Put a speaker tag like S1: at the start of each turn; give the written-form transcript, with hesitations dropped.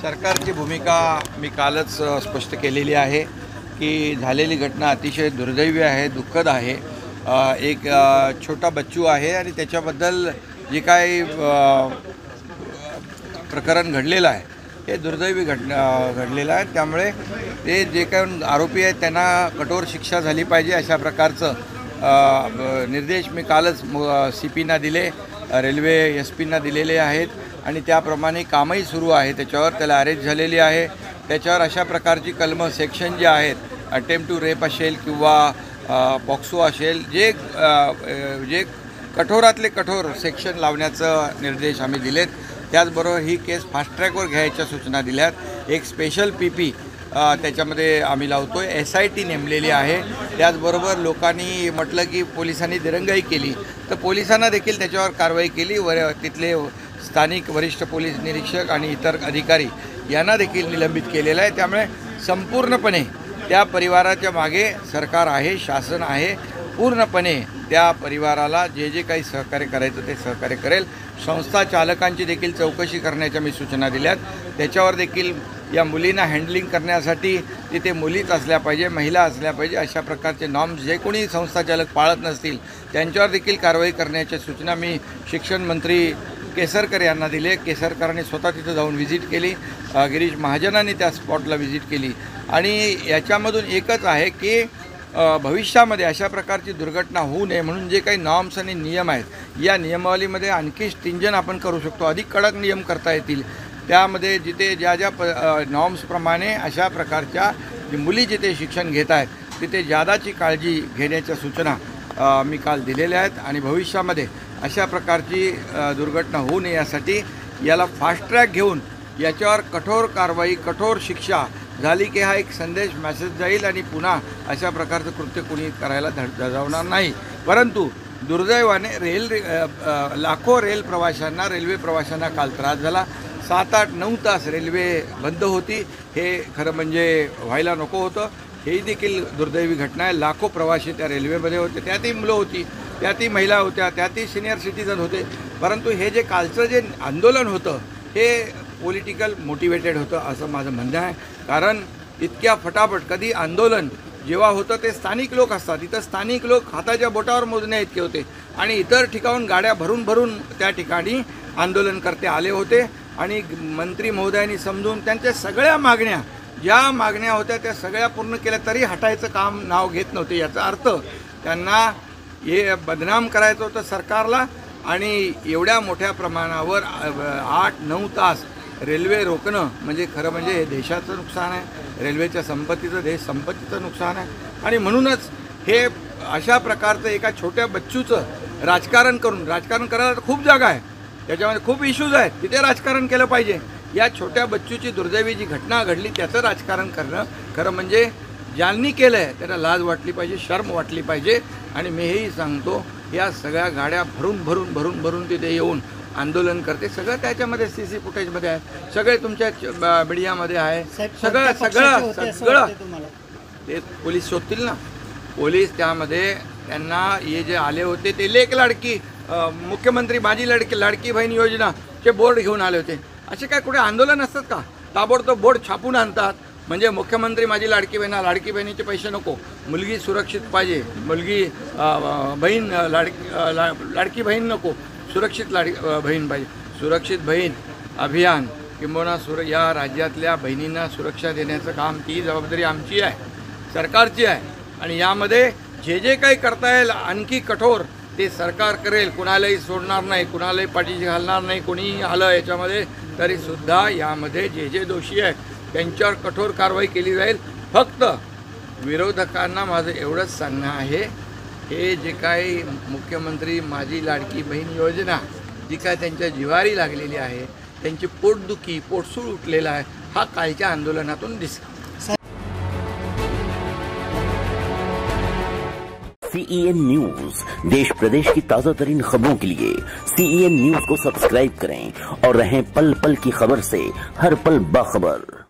S1: सरकारची भूमिका मी कालच स्पष्ट केलेली आहे की झालेली घटना अतिशय दुर्दैवी आहे, दुःखद आहे। एक छोटा बच्चू आहे आणि त्याच्याबद्दल जे काही प्रकरण घडलेलं आहे हे दुर्दैवी घडलेलं आहे। त्यामुळे ते जे काही आरोपी आहेत त्यांना कठोर शिक्षा झाली पाहिजे अशा प्रकारचं निर्देश मी कालच CPना दिले, रेल्वे SP ना दिलेले आहेत आणि त्याप्रमाणे कामही सुरू आहे। त्याच्यावर त्याला अरेस्ट झालेली आहे। त्याच्यावर अशा प्रकारची कलम सेक्शन जे आहेत, अटेम्प्ट टू रेप असेल किंवा पॉक्सो असेल, जे कठोरातले कठोर सेक्शन लावण्याचं निर्देश आम्ही दिलेत। त्याचबरोबर ही केस फास्ट ट्रॅकवर घ्यायच्या सूचना दिल्यात। एक स्पेशल PP त्याच्यामध्ये आम्ही लावतोय, SIT नेमलेली आहे। त्याचबरोबर लोकांनी म्हटलं की पोलिसांनी दिरंगाई केली तर पोलिसांना देखील त्याच्यावर कारवाई केली। तिथले स्थानिक वरिष्ठ पोलीस निरीक्षक आणि इतर अधिकारी यांना देखील निलंबित केलेलं आहे। त्यामुळे संपूर्णपणे त्या परिवाराच्या मागे सरकार आहे, शासन आहे। पूर्णपणे त्या परिवाराला जे काही सहकार्य करायचं ते सहकार्य करेल। संस्था चालकांची देखील चौकशी करण्याच्या मी सूचना दिल्यात। त्याच्यावर देखील या मुलींना हँडलिंग करण्यासाठी तिथे मुलीच असल्या पाहिजे, महिला असल्या पाहिजे, अशा प्रकारचे नॉर्म्स जे कोणी संस्था चालक पाळत नसतील त्यांच्यावर देखील कारवाई करण्याच्या सूचना मी शिक्षण मंत्री केसरकर यांना दिले। केसरकरांनी स्वतः तिथं जाऊन व्हिजिट केली, गिरीश महाजनांनी त्या स्पॉटला व्हिजिट केली आणि याच्यामधून एकच आहे की भविष्यामध्ये अशा प्रकारची दुर्घटना होऊ नये म्हणून जे काही नॉर्म्स आणि नियम आहेत या नियमावलीमध्ये आणखी स्ट्रिंजन आपण करू शकतो, अधिक कडक नियम करता येतील। त्यामध्ये जिथे ज्या नॉर्म्सप्रमाणे अशा प्रकारच्या मुली जिथे शिक्षण घेत आहेत तिथे जादाची काळजी घेण्याच्या सूचना मी काल दिलेल्या आहेत आणि भविष्यामध्ये अशा प्रकारची दुर्घटना होऊ नये यासाठी याला फास्ट ट्रॅक घेऊन याच्यावर कठोर कारवाई, कठोर शिक्षा झाली की हा एक संदेश मेसेज जाईल आणि पुन्हा अशा प्रकारचं कृत्य कोणी करायला धजावणार नाही। परंतु दुर्दैवाने लाखो रेल्वे प्रवाशांना काल त्रास झाला। 7, 8, 9 तास रेल्वे बंद होती। हे खरं म्हणजे व्हायला नको होतं। ही देखील दुर्दैवी घटना आहे। लाखो प्रवासी त्या रेल्वेमध्ये होते, त्यातही मुलं होती, त्यातही महिला होत्या, त्यातही सिनियर सिटीजन होते। परंतु हे जे कालचं जे आंदोलन होतं हे पॉलिटिकल मोटिवेटेड होतं असं माझं म्हणणं आहे। कारण इतक्या फटाफट कधी आंदोलन जेव्हा होतं ते स्थानिक लोक असतात, इथं स्थानिक लोक हाताच्या बोटावर मोजण्या इतके होते आणि इतर ठिकाणून गाड्या भरून भरून त्या ठिकाणी आंदोलनकर्ते आले होते आणि मंत्री महोदयांनी समजून त्यांच्या सगळ्या मागण्या ज्या मागण्या होत्या त्या सगळ्या पूर्ण केल्या तरी हटायचं काम नाव घेत नव्हते। याचा अर्थ त्यांना हे बदनाम करायचं होतं सरकारला आणि एवढ्या मोठ्या प्रमाणावर 8-9 तास रेल्वे रोखणं म्हणजे खरं म्हणजे हे देशाचं नुकसान आहे, रेल्वेच्या संपत्तीचं नुकसान आहे। आणि म्हणूनच हे अशा प्रकारचं एका छोट्या बच्चूचं राजकारण करायला खूप जागा आहे, त्याच्यामध्ये खूप इश्यूज आहेत, तिथे राजकारण केलं पाहिजे। या छोट्या बच्चूची दुर्दैवी जी घटना घडली त्याचं राजकारण करणं खरं म्हणजे ज्यांनी केलं आहे त्यांना लाज वाटली पाहिजे, शर्म वाटली पाहिजे। आणि मी हेही सांगतो या सगळ्या गाड्या भरून तिथे येऊन आंदोलन करते, सगळं त्याच्यामध्ये CC फुटेजमध्ये आहे, सगळे तुमच्या मीडियामध्ये आहे, सगळं ते पोलीस शोधतील ना। पोलीस त्यामध्ये त्यांना हे जे आले होते ते लेक लाडकी मुख्यमंत्री माझी लाडकी बहीण योजनाचे बोर्ड घेऊन आले होते। असे काय कुठे आंदोलन असतात का? ताबडतोब बोर्ड छापून आणतात म्हणजे मुख्यमंत्री माझी लाडकी बहिणीचे पैसे नको, मुलगी सुरक्षित पाहिजे, मुलगी बहीण लाडकी बहीण नको, सुरक्षित बहीण पाहिजे। सुरक्षित बहीण अभियान किंबहुना या राज्यातल्या बहिणींना सुरक्षा देण्याचं काम ती जबाबदारी आमची आहे, सरकारची आहे। आणि यामध्ये जे काही करता येईल आणखी कठोर ते सरकार करेल, कुणालाही सोडणार नाही, कुणालाही पाठीशी घालणार नाही। कोणीही आलं याच्यामध्ये तरीसुद्धा यामध्ये जे दोषी आहेत त्यांच्यावर कठोर कारवाई केली जाईल। फक्त विरोधकांना माझं एवढंच सांगणं आहे, हे जे काही मुख्यमंत्री माझी लाडकी बहीण योजना जी काय त्यांच्या जिवारी लागलेली आहे, त्यांची पोटदुखी पोटसूळ उठलेला आहे, हा कालच्या आंदोलनातून दिसला।
S2: CEN न्यूज देश प्रदेश की ताजा तरीन खबरों के लिए CEN न्यूज को सब्सक्राइब करें और रहें पल पल की खबर से हर पल बाखबर।